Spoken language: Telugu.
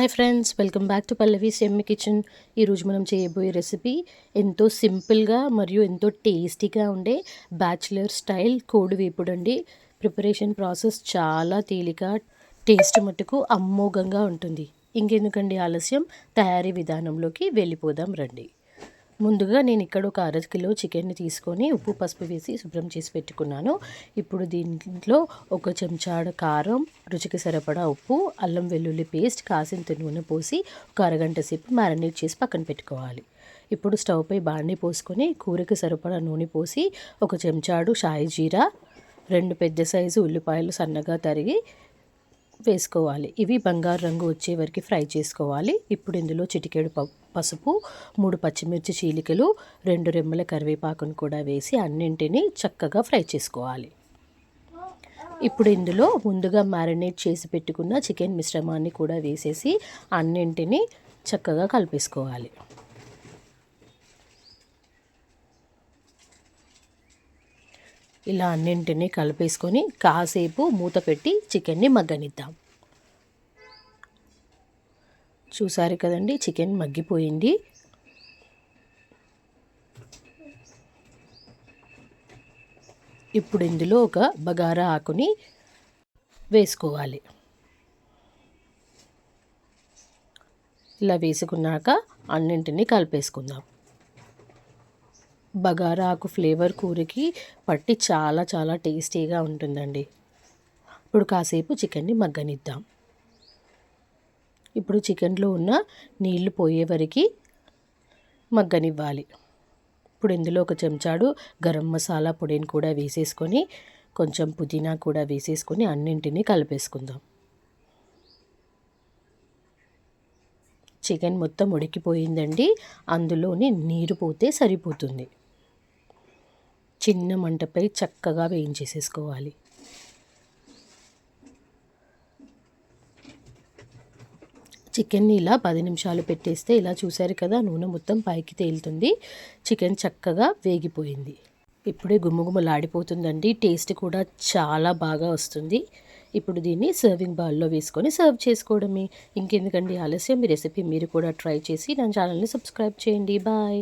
Hi friends, welcome back to Pallavi's yummy kitchen. ఈరోజు మనం చేయబోయే రెసిపీ ఎంతో సింపుల్గా మరియు ఎంతో టేస్టీగా ఉండే బ్యాచిలర్ స్టైల్ కోడి వేపుడు అండి. ప్రిపరేషన్ ప్రాసెస్ చాలా తేలిక, టేస్ట్ మట్టుకు అమోఘంగా ఉంటుంది. ఇంకెందుకండి ఆలస్యం, తయారీ విధానంలోకి వెళ్ళిపోదాం రండి. ముందుగా నేను ఇక్కడ ఒక కిలో చికెన్ని తీసుకొని ఉప్పు పసుపు వేసి శుభ్రం చేసి పెట్టుకున్నాను. ఇప్పుడు దీంట్లో ఒక చెంచాడు కారం, రుచికి సరిపడా ఉప్పు, అల్లం వెల్లుల్లి పేస్ట్, కాసింత నూనె పోసి ఒక అరగంట సేపు మ్యారినేట్ చేసి పక్కన పెట్టుకోవాలి. ఇప్పుడు స్టవ్పై బాండి పోసుకొని కూరకి సరిపడా నూనె పోసి ఒక చెంచాడు షాయి జీరా, 2 పెద్ద సైజు ఉల్లిపాయలు సన్నగా తరిగి వేసుకోవాలి. ఇవి బంగారు రంగు వచ్చే వరకు ఫ్రై చేసుకోవాలి. ఇప్పుడు ఇందులో చిటికెడు పసుపు, 3 పచ్చిమిర్చి చీలికలు, 2 రెమ్మల కరివేపాకును కూడా వేసి అన్నింటినీ చక్కగా ఫ్రై చేసుకోవాలి. ఇప్పుడు ఇందులో ముందుగా మ్యారినేట్ చేసి పెట్టుకున్న చికెన్ మిశ్రమాన్ని కూడా వేసేసి అన్నింటినీ చక్కగా కలిపేసుకోవాలి. ఇలా అన్నింటినీ కలిపేసుకొని కాసేపు మూత పెట్టి చికెన్ని మగ్గనిద్దాం. చూసారు కదండి, చికెన్ మగ్గిపోయింది. ఇప్పుడు ఇందులో ఒక బగారా ఆకుని వేసుకోవాలి. ఇలా వేసుకున్నాక అన్నింటినీ కలిపేసుకుందాం. బగారా ఆకు ఫ్లేవర్ కూరకి పట్టి చాలా చాలా టేస్టీగా ఉంటుందండి. ఇప్పుడు కాసేపు చికెన్ని మగ్గనిద్దాం. ఇప్పుడు చికెన్లో ఉన్న నీళ్లు పోయే వరకు మగ్గనివ్వాలి. ఇప్పుడు ఇందులో ఒక చెంచాడు గరం మసాలా పొడిని కూడా వేసేసుకొని కొంచెం పుదీనా కూడా వేసేసుకొని అన్నింటినీ కలిపేసుకుందాం. చికెన్ మొత్తం ఉడికిపోయిందండి. అందులోని నీరు పోతే సరిపోతుంది. చిన్న మంటపై చక్కగా వేయించేసేసుకోవాలి. చికెన్ని ఇలా 10 నిమిషాలు పెట్టేస్తే ఇలా చూసారు కదా, నూనె మొత్తం పైకి తేలుతుంది. చికెన్ చక్కగా వేగిపోయింది. ఇప్పుడే గుమగుమలాడిపోతుందండి. టేస్ట్ కూడా చాలా బాగా వస్తుంది. ఇప్పుడు దీన్ని సర్వింగ్ బౌల్లో వేసుకొని సర్వ్ చేసుకోవడమే. ఇంకెందుకండి ఆలస్యం, ఈ రెసిపీ మీరు కూడా ట్రై చేసి నా ఛానల్ని సబ్స్క్రైబ్ చేయండి. బాయ్.